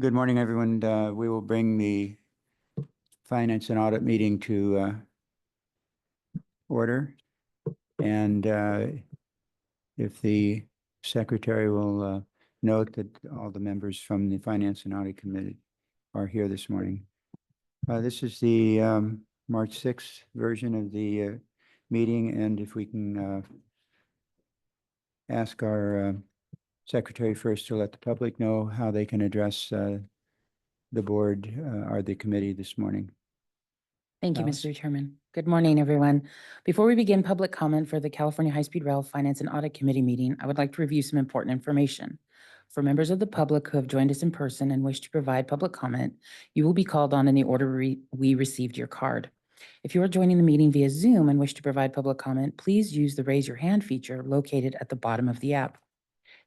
Good morning, everyone. We will bring the Finance and Audit meeting to order. And if the secretary will note that all the members from the Finance and Audit Committee are here this morning. This is the March 6th version of the meeting, and if we can ask our secretary first to let the public know how they can address the board or the committee this morning. Thank you, Alice? Mr. Chairman. Good morning, everyone. Before we begin public comment for the California High-Speed Rail Finance and Audit Committee meeting, I would like to review some important information. For members of the public who have joined us in person and wish to provide public comment, you will be called on in the order we received your card. If you are joining the meeting via Zoom and wish to provide public comment, please use the raise your hand feature located at the bottom of the app.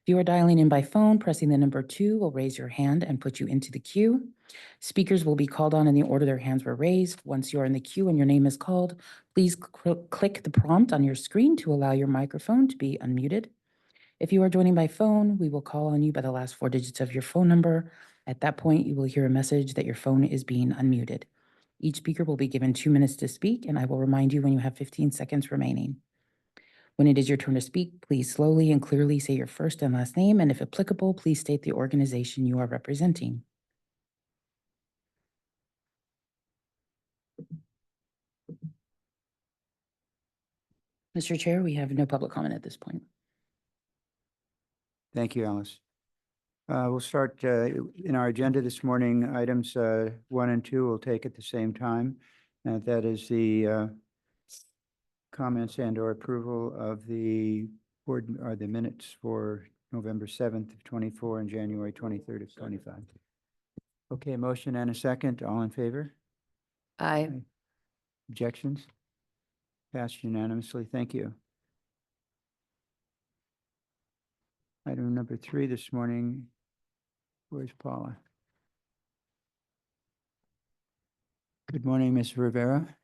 If you are dialing in by phone, pressing the number 2 will raise your hand and put you into the queue. Speakers will be called on in the order their hands were raised. Once you are in the queue and your name is called, please click the prompt on your screen to allow your microphone to be unmuted. If you are joining by phone, we will call on you by the last 4 digits of your phone number. At that point, you will hear a message that your phone is being unmuted. Each speaker will be given 2 minutes to speak, and I will remind you when you have 15 seconds remaining. When it is your turn to speak, please slowly and clearly say your first and last name, and if applicable, please state the organization you are representing. Mr. Chair, we have no public comment at this point. Thank you, Alice. We'll start in our agenda this morning. Items 1 and 2 we'll take at the same time. That is the comments and or approval of the board or the minutes for November 7th of 24 and January 23rd of 25. Okay, motion and a second. All in favor? Aye. Objections? Passed unanimously. Thank you. Item number 3 this morning. Where's Paula? Good morning, Ms. Rivera.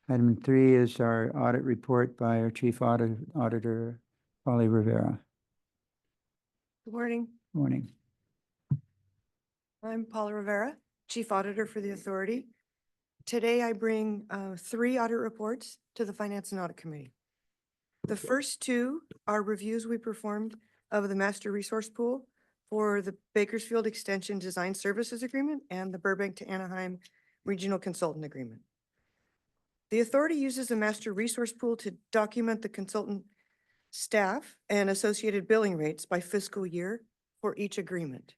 Item 3 is our audit report by our Chief Auditor, Polly Rivera. Good morning. Morning. I'm Paula Rivera, Chief Auditor for the Authority. Today I bring 3 audit reports to the Finance and Audit Committee. The first 2 are reviews we performed of the Master Resource Pool for the Bakersfield Extension Design Services Agreement and the Burbank to Anaheim Regional Consultant Agreement. The Authority uses the Master Resource Pool to document the consultant staff and associated billing rates by fiscal year for each agreement.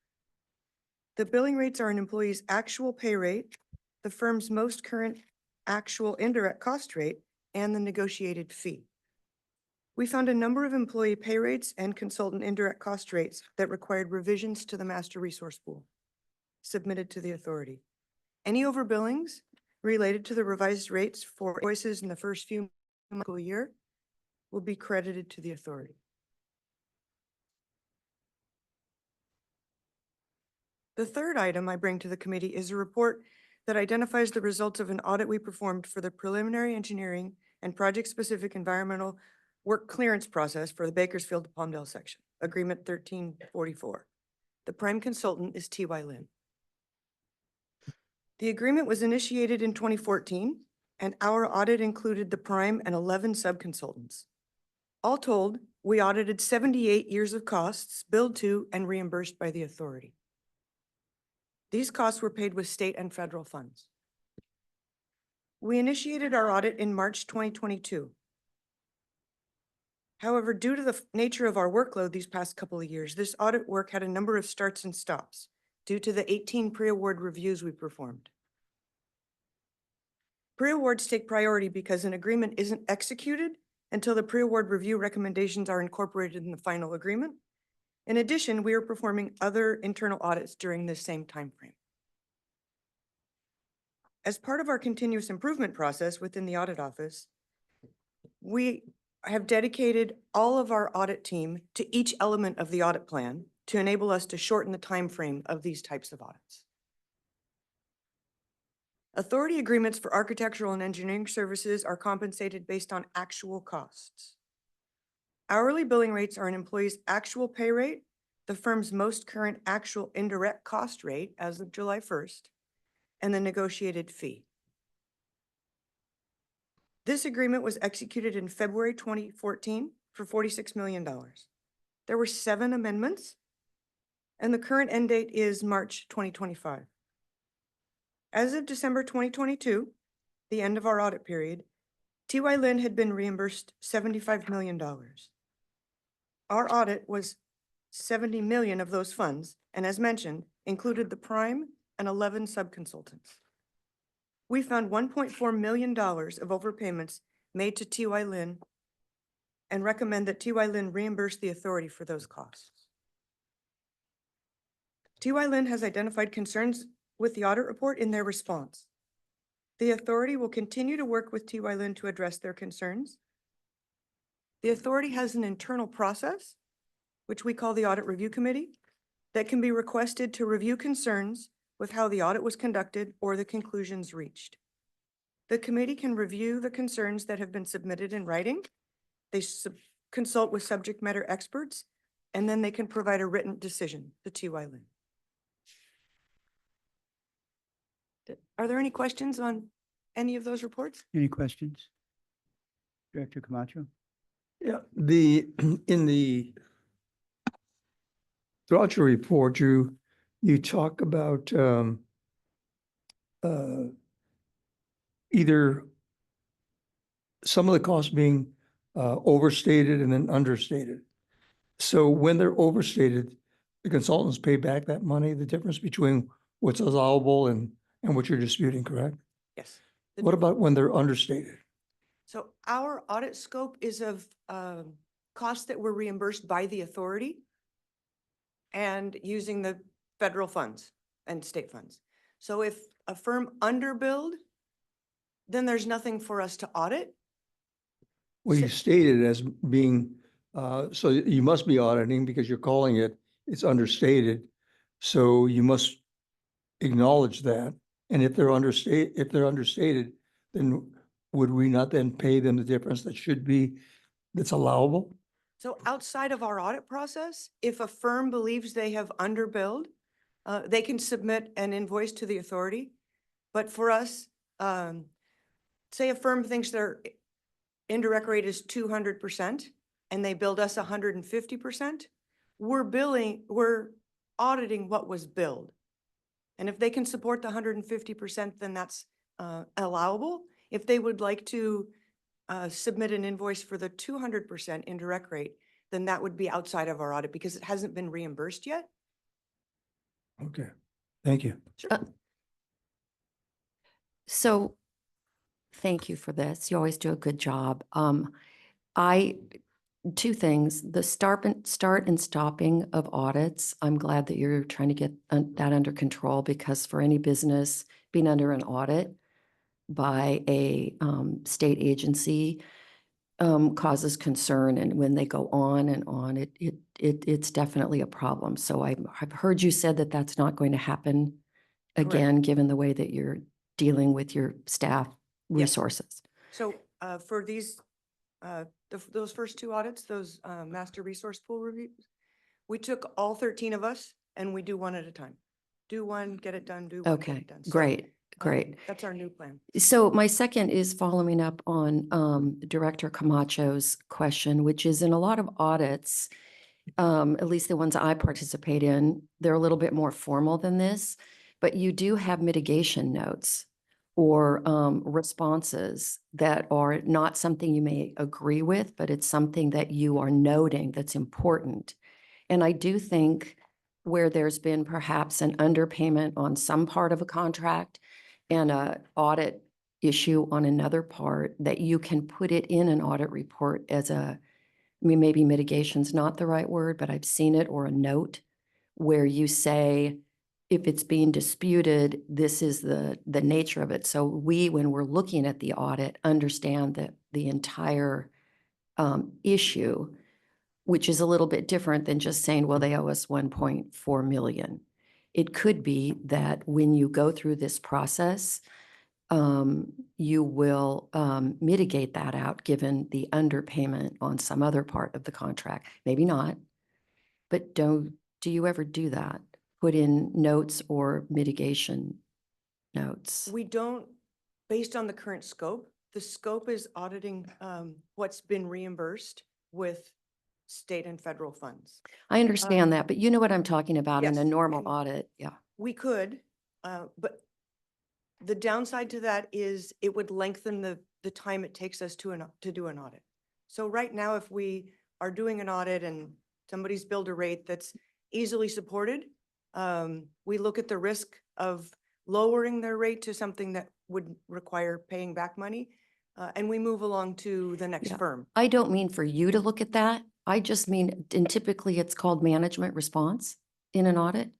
The billing rates are an employee's actual pay rate, the firm's most current actual indirect cost rate, and the negotiated fee. We found a number of employee pay rates and consultant indirect cost rates that required revisions to the Master Resource Pool submitted to the Authority. Any overbillings related to the revised rates for invoices in the first few months of the year will be credited to the Authority. The third item I bring to the committee is a report that identifies the results of an audit we performed for the preliminary engineering and project-specific environmental work clearance process for the Bakersfield to Palmdale section, Agreement 1344. The prime consultant is T.Y. Lin. The agreement was initiated in 2014, and our audit included the prime and 11 sub-consultants. All told, we audited 78 years of costs billed to and reimbursed by the Authority. These costs were paid with state and federal funds. We initiated our audit in March 2022. However, due to the nature of our workload these past couple of years, this audit work had a number of starts and stops due to the 18 pre-award reviews we performed. Pre-awards take priority because an agreement isn't executed until the pre-award review recommendations are incorporated in the final agreement. In addition, we are performing other internal audits during this same timeframe. As part of our continuous improvement process within the audit office, we have dedicated all of our audit team to each element of the audit plan to enable us to shorten the time frame of these types of audits. Authority agreements for architectural and engineering services are compensated based on actual costs. Hourly billing rates are an employee's actual pay rate the firm's most current actual indirect cost rate as of July 1st, and the negotiated fee. This agreement was executed in February 2014 for $46 million. There were 7 amendments, and the current end date is March 2025. As of December 2022, the end of our audit period, TY Lin had been reimbursed $75 million. Our audit was 70 million of those funds, and as mentioned, included the prime and 11 subconsultants. We found $1.4 million of overpayments made to TY Lin and recommend that TY Lin reimburse the authority for those costs. TY Lin has identified concerns with the audit report in their response. The authority will continue to work with TY Lin to address their concerns. The authority has an internal process, which we call the Audit Review Committee, that can be requested to review concerns with how the audit was conducted or the conclusions reached. The committee can review the concerns that have been submitted in writing. They consult with subject matter experts, and then they can provide a written decision to TY Lin. Are there any questions on any of those reports? Any questions? Director Camacho? Yeah, throughout your report, you talk about either some of the costs being overstated and then understated. So when they're overstated, the consultants pay back that money, the difference between what's allowable and what you're disputing, correct? Yes. What about when they're understated? So our audit scope is of costs that were reimbursed by the authority and using the federal funds and state funds. So if a firm underbilled, then there's nothing for us to audit. Well, you stated it as being, so you must be auditing because you're calling it's understated. So you must acknowledge that. And if they're understated, then would we not then pay them the difference that should be, that's allowable? So outside of our audit process, if a firm believes they have underbilled, they can submit an invoice to the authority. But for us, say a firm thinks their indirect rate is 200% and they billed us 150%, we're auditing what was billed. And if they can support the 150%, then that's allowable. If they would like to submit an invoice for the 200% indirect rate, then that would be outside of our audit because it hasn't been reimbursed yet. Okay, thank you. Sure. So thank you for this. You always do a good job. Two things, the start and stopping of audits. I'm glad that you're trying to get that under control because for any business being under an audit by a state agency causes concern. And when they go on and on, it's definitely a problem. So I've heard you said that that's not going to happen again, given the way that you're dealing with your staff resources. So for these, those first 2 audits, those master resource pool reviews, we took all 13 of us and we do one at a time. Do one, get it done, do one, get Okay, it done. So, great. Great. That's our new plan. So my second is following up on Director Camacho's question, which is in a lot of audits, at least the ones I participate in, they're a little bit more formal than this, but you do have mitigation notes or responses that are not something you may agree with, but it's something that you are noting that's important. And I do think where there's been perhaps an underpayment on some part of a contract and an audit issue on another part, that you can put it in an audit report as maybe mitigation's not the right word, but I've seen it, or a note where you say, if it's being disputed, this is the nature of it. So we, when we're looking at the audit, understand that the entire issue, which is a little bit different than just saying, well, they owe us 1.4 million. It could be that when you go through this process, you will mitigate that out given the underpayment on some other part of the contract. Maybe not, but do Do you ever do that? Put in notes or mitigation notes? We don't, based on the current scope, the scope is auditing what's been reimbursed with state and federal funds. I understand that, but you know what I'm talking about in a yes, normal and- audit, yeah. We could, but the downside to that is it would lengthen the time it takes us to do an audit. So right now, if we are doing an audit and somebody's billed a rate that's easily supported, we look at the risk of lowering their rate to something that would require paying back money, and we move along to the next Yeah. firm. I don't mean for you to look at that. I just mean, and typically it's called management response in an audit.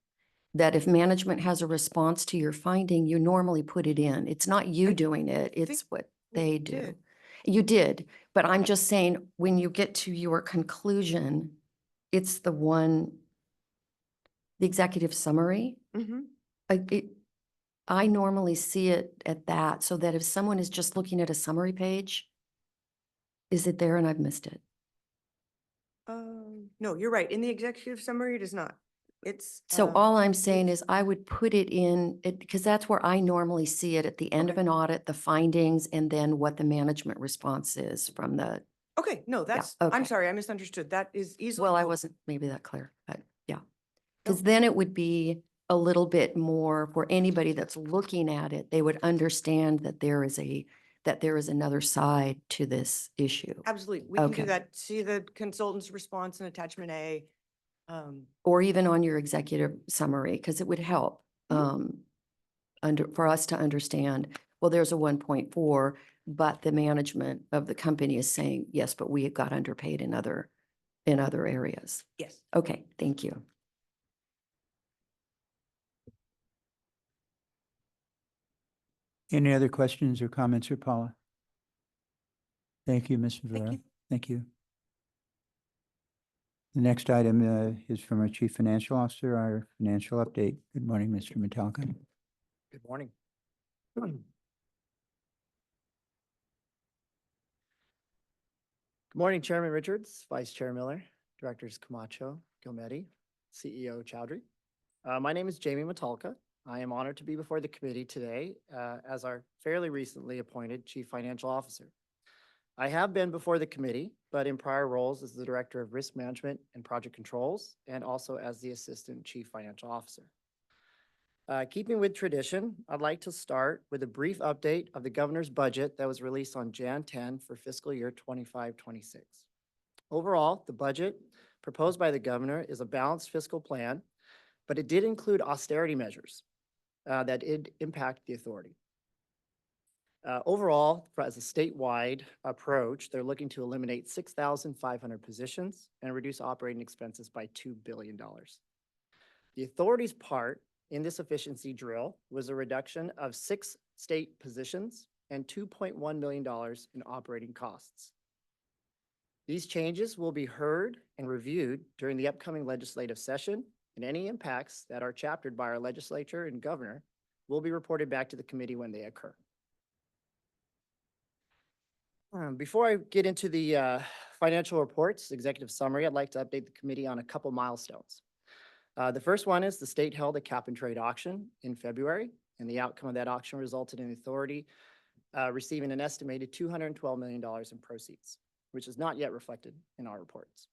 That if management has a response to your finding, you normally put it in. It's not you I doing it, it's think what we they do. did. You did, but I'm just saying, when you get to your conclusion, it's the one, the executive summary. Mhm. I normally see it at that, so that if someone is just looking at a summary page, is it there and I've missed it? No, you're right. In the executive summary, it is not. It's. So all I'm it's- saying is I would put it in, because that's where I normally see it at the end of Okay. an audit, the findings, and then what the management response is from the, Okay, no, I'm okay. sorry, I misunderstood. That is easily. well, I doable. wasn't maybe that clear, but yeah. No. Because then it would be a little bit more for anybody that's looking at it, they would understand that there is another side to this issue. Absolutely. We can Okay. do that. See the consultant's response in attachment A. Or even on your executive summary, because it would help for us to understand, well, there's a 1.4, but the management of the company is saying, yes, but we got underpaid in other areas. Yes. Okay, thank you. Any other questions or comments for Paula? Thank you, Ms. Thank Rivera. you. Thank you. The next item is from our Chief Financial Officer, our financial update. Good morning, Mr. Metalka. Good morning. Good morning, Chairman Richards, Vice Chair Miller, Directors Camacho, Gilmetti, CEO Chowdhury. My name is Jamie Metalka. I am honored to be before the committee today as our fairly recently appointed Chief Financial Officer. I have been before the committee, but in prior roles as the Director of Risk Management and Project Controls, and also as the Assistant Chief Financial Officer. Keeping with tradition, I'd like to start with a brief update of the governor's budget that was released on Jan 10 for fiscal year 25-26. Overall, the budget proposed by the governor is a balanced fiscal plan, but it did include austerity measures that did impact the authority. Overall, as a statewide approach, they're looking to eliminate 6,500 positions and reduce operating expenses by $2 billion. The authority's part in this efficiency drill was a reduction of 6 state positions and $2.1 million in operating costs. These changes will be heard and reviewed during the upcoming legislative session, and any impacts that are chaptered by our legislature and governor will be reported back to the committee when they occur. Before I get into the financial reports, executive summary, I'd like to update the committee on a couple milestones. The first one is the state held a cap and trade auction in February, and the outcome of that auction resulted in the authority receiving an estimated $212 million in proceeds, which is not yet reflected in our reports.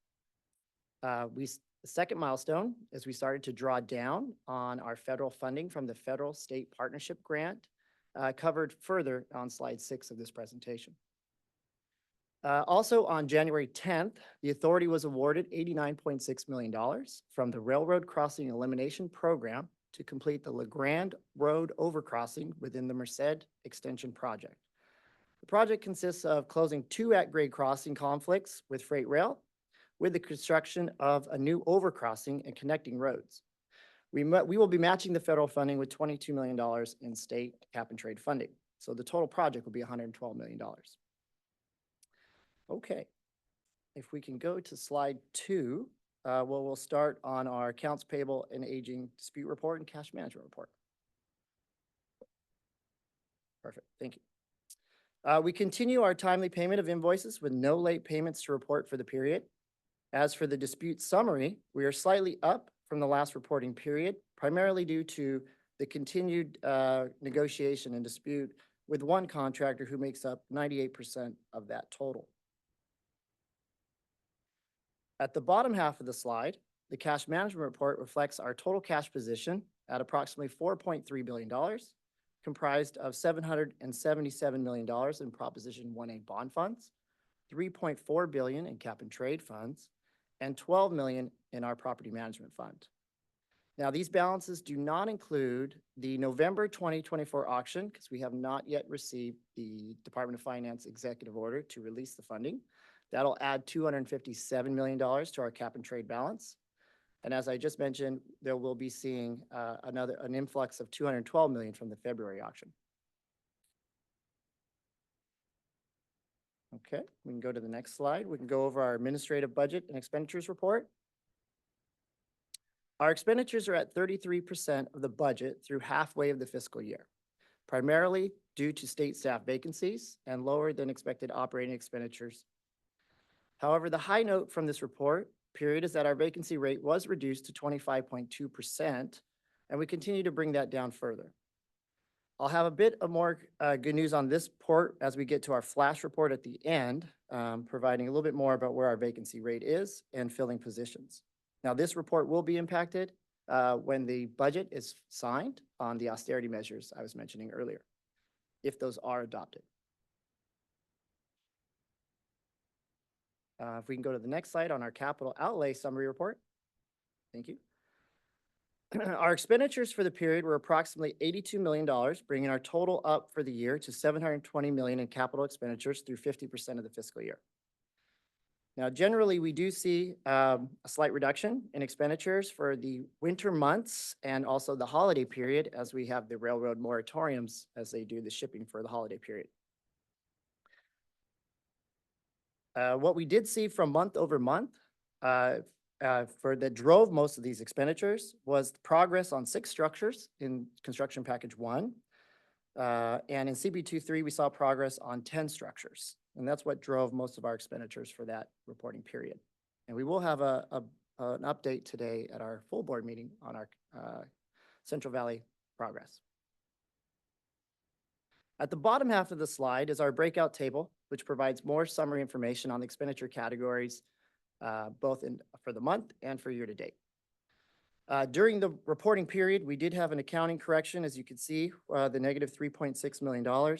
The second milestone is we started to draw down on our federal funding from the Federal State Partnership Grant, covered further on slide 6 of this presentation. Also on January 10th, the authority was awarded $89.6 million from the Railroad Crossing Elimination Program to complete the LeGrand Road overcrossing within the Merced Extension Project. The project consists of closing 2 at-grade crossing conflicts with freight rail, with the construction of a new overcrossing and connecting roads. We will be matching the federal funding with $22 million in state cap and trade funding. So the total project will be $112 million. Okay, if we can go to slide 2, we'll start on our accounts payable and aging dispute report and cash management report. Perfect, thank you. We continue our timely payment of invoices with no late payments to report for the period. As for the dispute summary, we are slightly up from the last reporting period, primarily due to the continued negotiation and dispute with one contractor who makes up 98% of that total. At the bottom half of the slide, the cash management report reflects our total cash position at approximately $4.3 billion, comprised of $777 million in Proposition 1A bond funds, $3.4 billion in cap and trade funds, and $12 million in our property management fund. Now, these balances do not include the November 2024 auction because we have not yet received the Department of Finance executive order to release the funding. That'll add $257 million to our cap and trade balance. And as I just mentioned, there will be seeing an influx of $212 million from the February auction. Okay, we can go to the next slide. We can go over our administrative budget and expenditures report. Our expenditures are at 33% of the budget through halfway of the fiscal year, primarily due to state staff vacancies and lower than expected operating expenditures. However, the high note from this report period is that our vacancy rate was reduced to 25.2%, and we continue to bring that down further. I'll have a bit of more good news on this report as we get to our flash report at the end, providing a little bit more about where our vacancy rate is and filling positions. Now, this report will be impacted when the budget is signed on the austerity measures I was mentioning earlier, if those are adopted. If we can go to the next slide on our capital outlay summary report. Thank you. Our expenditures for the period were approximately $82 million, bringing our total up for the year to $720 million in capital expenditures through 50% of the fiscal year. Now, generally, we do see a slight reduction in expenditures for the winter months and also the holiday period as we have the railroad moratoriums as they do the shipping for the holiday period. What we did see from month over month that drove most of these expenditures was progress on 6 structures in construction package 1. And in CB23, we saw progress on 10 structures. And that's what drove most of our expenditures for that reporting period. And we will have an update today at our full board meeting on our Central Valley progress. At the bottom half of the slide is our breakout table, which provides more summary information on the expenditure categories, both for the month and for year to date. During the reporting period, we did have an accounting correction, as you can see, the negative $3.6 million.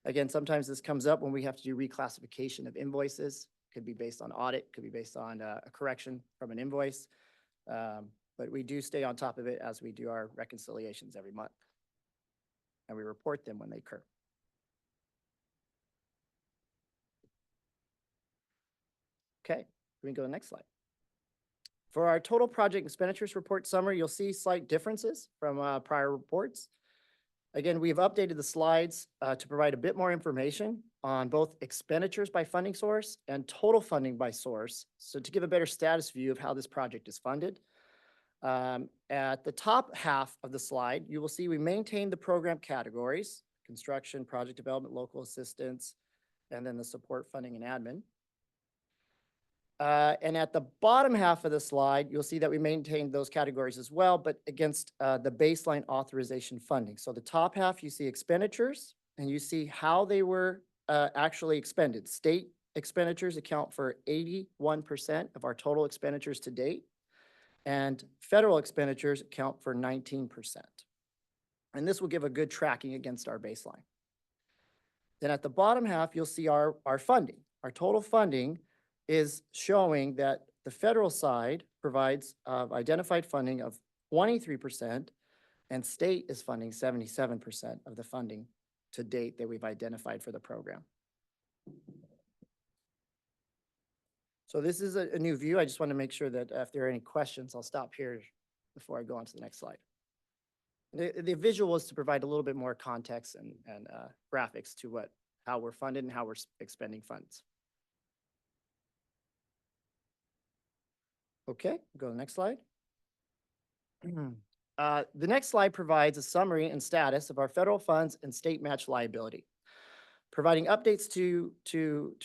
Again, sometimes this comes up when we have to do reclassification of invoices. Could be based on audit, could be based on a correction from an invoice. But we do stay on top of it as we do our reconciliations every month. And we report them when they occur. Okay, we can go to the next slide. For our total project expenditures report summary, you'll see slight differences from prior reports. Again, we've updated the slides to provide a bit more information on both expenditures by funding source and total funding by source. So to give a better status view of how this project is funded. At the top half of the slide, you will see we maintain the program categories: construction, project development, local assistance, and then the support funding and admin. And at the bottom half of the slide, you'll see that we maintained those categories as well, but against the baseline authorization funding. So the top half, you see expenditures, and you see how they were actually expended. State expenditures account for 81% of our total expenditures to date, and federal expenditures account for 19%. And this will give a good tracking against our baseline. Then at the bottom half, you'll see our funding. Our total funding is showing that the federal side provides identified funding of 23%, and state is funding 77% of the funding to date that we've identified for the program. So this is a new view. I just want to make sure that if there are any questions, I'll stop here before I go on to the next slide. The visual is to provide a little bit more context and graphics to how we're funded and how we're expending funds. Okay, go to the next slide. The next slide provides a summary and status of our federal funds and state match liability, providing updates to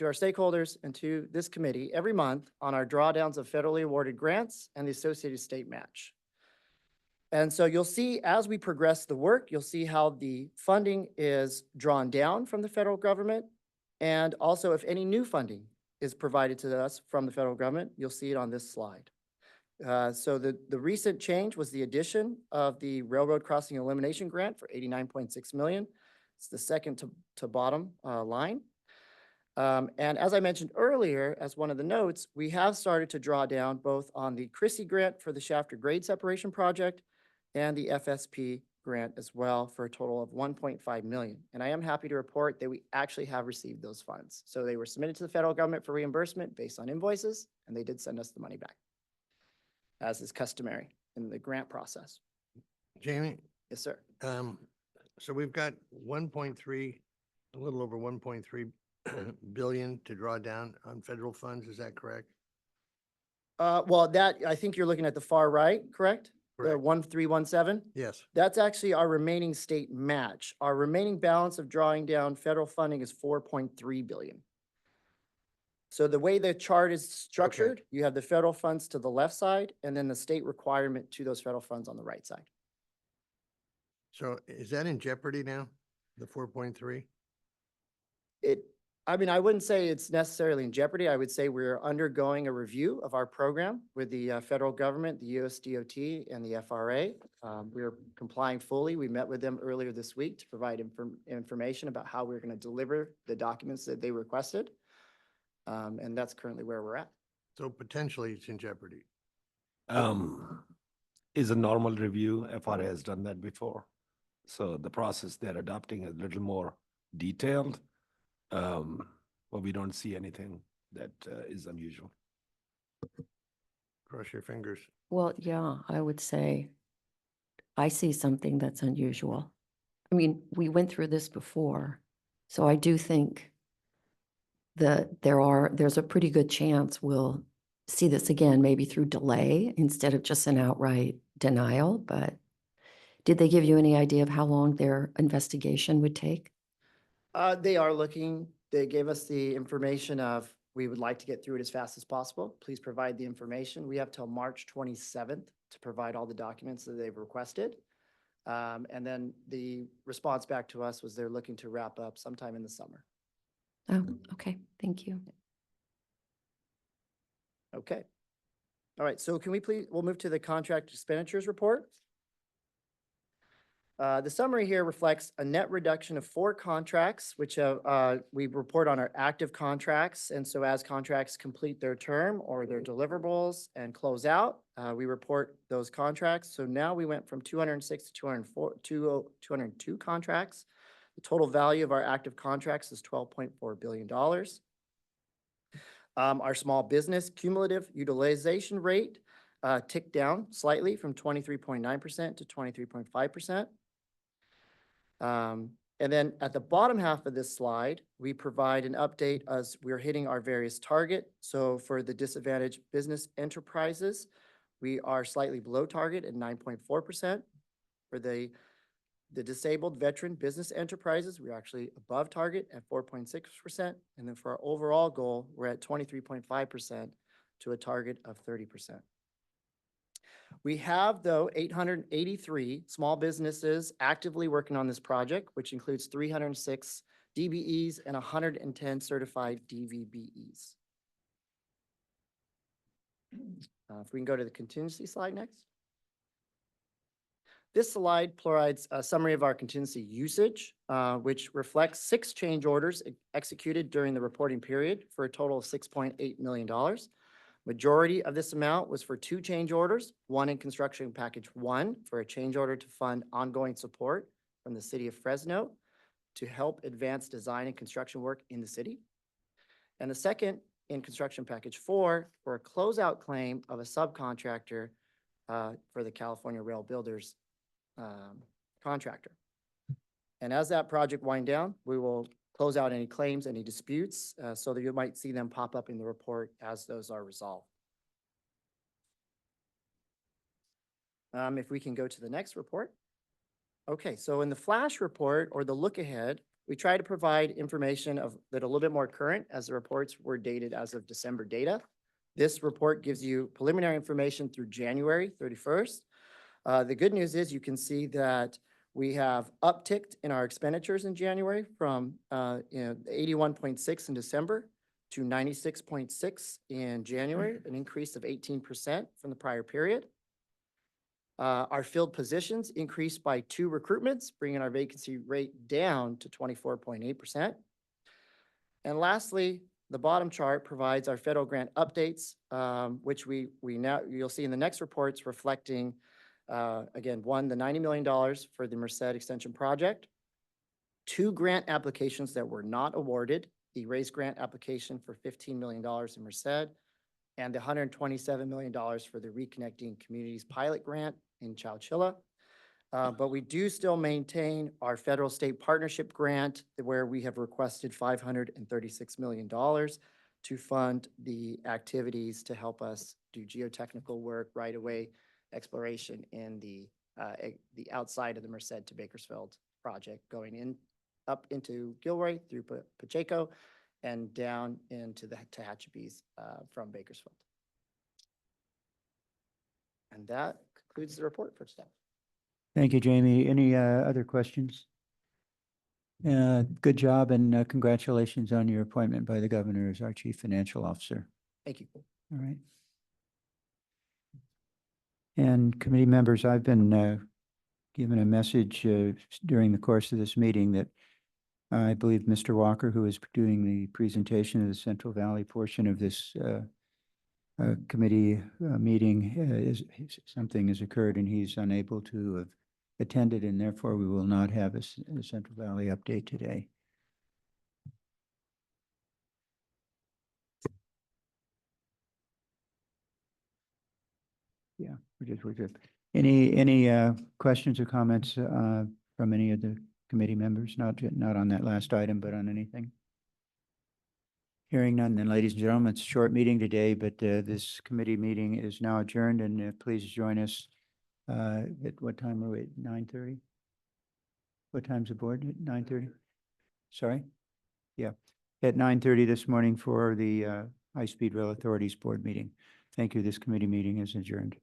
our stakeholders and to this committee every month on our drawdowns of federally awarded grants and the associated state match. And so you'll see as we progress the work, you'll see how the funding is drawn down from the federal government. And also if any new funding is provided to us from the federal government, you'll see it on this slide. So the recent change was the addition of the Railroad Crossing Elimination Grant for 89.6 million. It's the second to bottom line. And as I mentioned earlier, as one of the notes, we have started to draw down both on the Chrissy grant for the Shafter grade separation project and the FSP grant as well for a total of 1.5 million. And I am happy to report that we actually have received those funds. So they were submitted to the federal government for reimbursement based on invoices, and they did send us the money back, as is customary in the grant process. Jamie, Yes, sir. so we've got 1.3, a little over 1.3 billion to draw down on federal funds, is that correct? Well, that, I think you're looking at the far right, correct? The Correct. 1317? Yes. That's actually our remaining state match. Our remaining balance of drawing down federal funding is 4.3 billion. So the way the chart is structured, you have the federal funds to the left side and then the state requirement to those federal funds on the right side. So is that in jeopardy now, the 4.3? I mean, I wouldn't say it's necessarily in jeopardy. I would say we're undergoing a review of our program with the federal government, the USDOT, and the FRA. We're complying fully. We met with them earlier this week to provide information about how we're going to deliver the documents that they requested. And that's currently where we're at. So potentially it's in jeopardy. Is a normal review. FRA has done that before. So the process they're adopting is a little more detailed. But we don't see anything that is unusual. Cross your fingers. Well, yeah, I would say I see something that's unusual. I mean, we went through this before, so I do think that there's a pretty good chance we'll see this again, maybe through delay instead of just an outright denial. But did they give you any idea of how long their investigation would take? They are looking, they gave us the information of, we would like to get through it as fast as possible. Please provide the information. We have till March 27th to provide all the documents that they've requested. And then the response back to us was they're looking to wrap up sometime in the summer. Oh, okay, thank you. Okay. All right, so can we please, we'll move to the contract expenditures report. The summary here reflects a net reduction of 4 contracts, which we report on our active contracts. And so as contracts complete their term or their deliverables and close out, we report those contracts. So now we went from 206 to 202 contracts. The total value of our active contracts is $12.4 billion. Our small business cumulative utilization rate ticked down slightly from 23.9% to 23.5%. And then at the bottom half of this slide, we provide an update as we're hitting our various target. So for the disadvantaged business enterprises, we are slightly below target at 9.4%. For the disabled veteran business enterprises, we're actually above target at 4.6%. And then for our overall goal, we're at 23.5% to a target of 30%. We have, though, 883 small businesses actively working on this project, which includes 306 DBEs and 110 certified DVBEs. If we can go to the contingency slide next. This slide provides a summary of our contingency usage, which reflects 6 change orders executed during the reporting period for a total of $6.8 million. Majority of this amount was for 2 change orders, one in construction package 1 for a change order to fund ongoing support from the city of Fresno to help advance design and construction work in the city. And the second in construction package 4 for a closeout claim of a subcontractor for the California Rail Builders contractor. And as that project wind down, we will close out any claims, any disputes, so that you might see them pop up in the report as those are resolved. If we can go to the next report. Okay, so in the flash report or the look ahead, we try to provide information that a little bit more current as the reports were dated as of December data. This report gives you preliminary information through January 31st. The good news is you can see that we have upticked in our expenditures in January from, 81.6 in December to 96.6 in January, an increase of 18% from the prior period. Our filled positions increased by 2 recruitments, bringing our vacancy rate down to 24.8%. And lastly, the bottom chart provides our federal grant updates, which we now, you'll see in the next reports reflecting, again, one, the $90 million for the Merced Extension Project, 2 grant applications that were not awarded, the raise grant application for $15 million in Merced, and the $127 million for the Reconnecting Communities Pilot Grant in Chowchilla. But we do still maintain our federal state partnership grant where we have requested $536 million to fund the activities to help us do geotechnical work, right-of-way exploration in the outside of the Merced to Bakersfield project, going in up into Gilroy through Pacheco and down into the Tehachapi's from Bakersfield. And that concludes the report for today. Thank you, Jamie. Any other questions? Good job and congratulations on your appointment by the governor as our chief financial officer. Thank you. All right. And committee members, I've been given a message during the course of this meeting that I believe Mr. Walker, who is doing the presentation of the Central Valley portion of this committee meeting, something has occurred and he's unable to have attended, and therefore we will not have a Central Valley update today. Yeah, we're good. Any questions or comments from any of the committee members? Not on that last item, but on anything? Hearing none, then ladies and gentlemen, it's a short meeting today, but this committee meeting is now adjourned, and please join us at what time are we, at 9:30? What time's the board, at 9:30? Sorry? Yeah, at 9:30 this morning for the High Speed Rail Authorities Board meeting. Thank you, this committee meeting is adjourned.